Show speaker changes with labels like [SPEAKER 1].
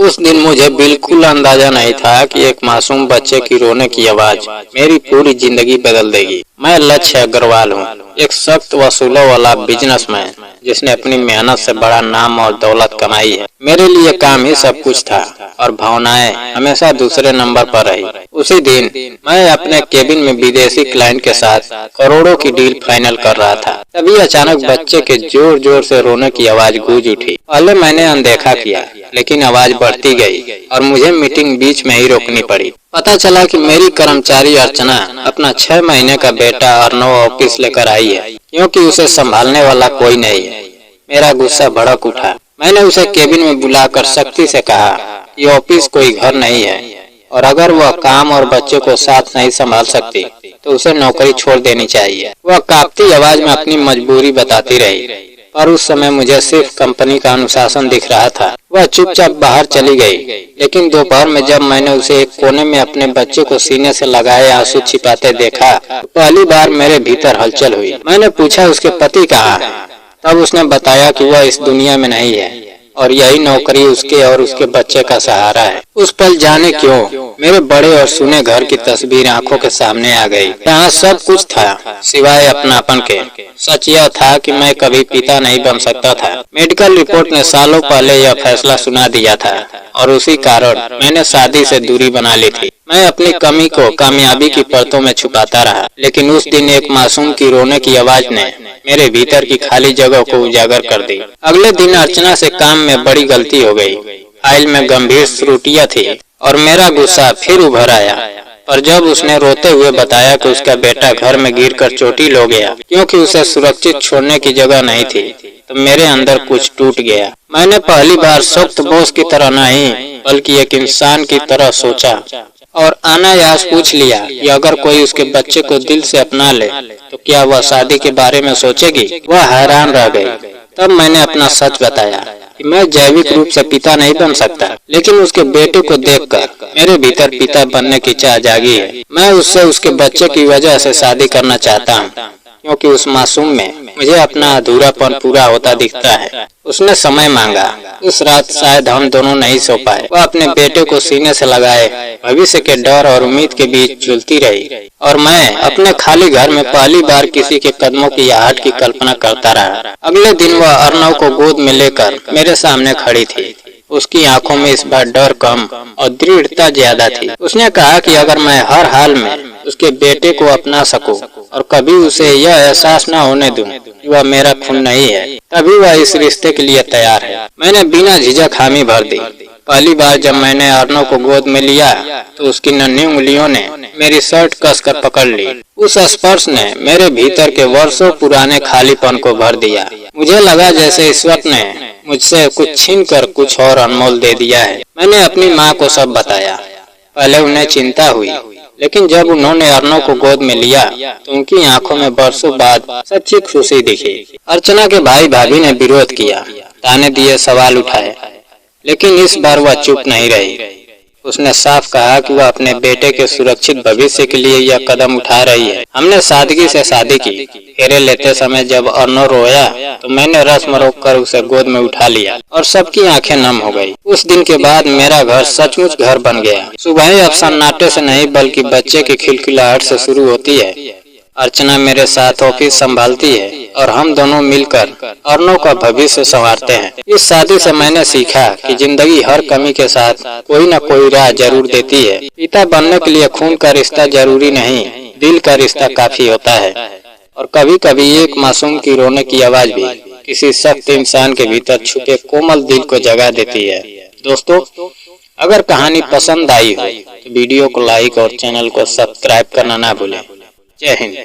[SPEAKER 1] उस दिन मुझे बिल्कुल अंदाजा नहीं था कि एक मासूम बच्चे की रोने की आवाज मेरी पूरी जिंदगी बदल देगी। मैं लक्ष्य अग्रवाल हूँ, एक सख्त वसूलों वाला बिजनेसमैन जिसने अपनी मेहनत से बड़ा नाम और दौलत कमाई है। मेरे लिए काम ही सब कुछ था और भावनाएं हमेशा दूसरे नंबर पर रही। उसी दिन मैं अपने केबिन में विदेशी क्लाइंट के साथ करोड़ों की डील फाइनल कर रहा था। तभी अचानक बच्चे के जोर जोर से रोने की आवाज गूंज उठी। पहले मैंने अनदेखा किया, लेकिन आवाज बढ़ती गई और मुझे मीटिंग बीच में ही रोकनी पड़ी। पता चला कि मेरी कर्मचारी अर्चना अपना 6 महीने का बेटा अर्नव ऑफिस लेकर आई है, क्योंकि उसे संभालने वाला कोई नहीं है। मेरा गुस्सा भड़क उठा। मैंने उसे केबिन में बुलाकर सख्ती से कहा कि ऑफिस कोई घर नहीं है और अगर वह काम और बच्चे को साथ नहीं संभाल सकती तो उसे नौकरी छोड़ देनी चाहिए। वह कांपती आवाज में अपनी मजबूरी बताती रही, पर उस समय मुझे सिर्फ कंपनी का अनुशासन दिख रहा था। वह चुपचाप बाहर चली गई, लेकिन दोपहर में जब मैंने उसे एक कोने में अपने बच्चे को सीने से लगाए आंसू छिपाते देखा तो पहली बार मेरे भीतर हलचल हुई। मैंने पूछा उसके पति कहाँ है। तब उसने बताया कि वह इस दुनिया में नहीं है और यही नौकरी उसके और उसके बच्चे का सहारा है। उस पल जाने क्यों मेरे बड़े और सुने घर की तस्वीर आंखों के सामने आ गई। यहाँ सब कुछ था सिवाय अपनापन के। सच यह था कि मैं कभी पिता नहीं बन सकता था। मेडिकल रिपोर्ट ने सालों पहले यह फैसला सुना दिया था और उसी कारण मैंने शादी से दूरी बना ली थी। मैं अपनी कमी को कामयाबी की परतों में छुपाता रहा, लेकिन उस दिन एक मासूम की रोने की आवाज ने मेरे भीतर की खाली जगह को उजागर कर दी। अगले दिन अर्चना से काम में बड़ी गलती हो गई। फाइल में गंभीर त्रुटियां थी और मेरा गुस्सा फिर उभर आया। और जब उसने रोते हुए बताया कि उसका बेटा घर में गिरकर चोटिल हो गया क्योंकि उसे सुरक्षित छोड़ने की जगह नहीं थी, तो मेरे अंदर कुछ टूट गया। मैंने पहली बार सख्त बॉस की तरह नहीं बल्कि एक इंसान की तरह सोचा और अनायास पूछ लिया कि अगर कोई उसके बच्चे को दिल से अपना ले तो क्या वह शादी के बारे में सोचेगी। वह हैरान रह गई। तब मैंने अपना सच बताया कि मैं जैविक रूप से पिता नहीं बन सकता, लेकिन उसके बेटे को देखकर मेरे भीतर पिता बनने की चाह जागी है। मैं उससे उसके बच्चे की वजह से शादी करना चाहता हूँ, क्योंकि उस मासूम में मुझे अपना अधूरापन पूरा होता दिखता है। उसने समय मांगा। उस रात शायद हम दोनों नहीं सो पाए। वह अपने बेटे को सीने से लगाए भविष्य के डर और उम्मीद के बीच झूलती रही और मैं अपने खाली घर में पहली बार किसी के कदमों की आहट की कल्पना करता रहा। अगले दिन वह अर्नव को गोद में लेकर मेरे सामने खड़ी थी। उसकी आंखों में इस बार डर कम और दृढ़ता ज्यादा थी। उसने कहा कि अगर मैं हर हाल में उसके बेटे को अपना सकूं और कभी उसे यह एहसास न होने दूं कि वह मेरा खून नहीं है, तभी वह इस रिश्ते के लिए तैयार है। मैंने बिना झिझक हामी भर दी। पहली बार जब मैंने अर्नव को गोद में लिया तो उसकी नन्ही उंगलियों ने मेरी शर्ट कसकर पकड़ ली। उस स्पर्श ने मेरे भीतर के वर्षों पुराने खालीपन को भर दिया। मुझे लगा जैसे ईश्वर ने मुझसे कुछ छीन कर कुछ और अनमोल दे दिया है। मैंने अपनी माँ को सब बताया। पहले उन्हें चिंता हुई, लेकिन जब उन्होंने अर्नव को गोद में लिया तो उनकी आंखों में बरसों बाद सच्ची खुशी दिखी। अर्चना के भाई भाभी ने विरोध किया, ताने दिए, सवाल उठाए, लेकिन इस बार वह चुप नहीं रही। उसने साफ कहा कि वह अपने बेटे के सुरक्षित भविष्य के लिए यह कदम उठा रही है। हमने सादगी से शादी की। फेरे लेते समय जब अर्नव रोया तो मैंने रस्म रोककर उसे गोद में उठा लिया और सबकी आंखें नम हो गई। उस दिन के बाद मेरा घर सचमुच घर बन गया। सुबह अब सन्नाटे से नहीं बल्कि बच्चे की खिलखिलाहट से शुरू होती है। अर्चना मेरे साथ ऑफिस संभालती है और हम दोनों मिलकर अर्नव का भविष्य संवारते हैं। इस शादी से मैंने सीखा कि जिंदगी हर कमी के साथ कोई न कोई राह जरूर देती है। पिता बनने के लिए खून का रिश्ता जरूरी नहीं, दिल का रिश्ता काफी होता है। और कभी कभी एक मासूम की रोने की आवाज भी किसी सख्त इंसान के भीतर छुपे कोमल दिल को जगा देती है। दोस्तों, अगर कहानी पसंद आई हो तो वीडियो को लाइक और चैनल को सब्सक्राइब करना ना भूलें। जय हिंद।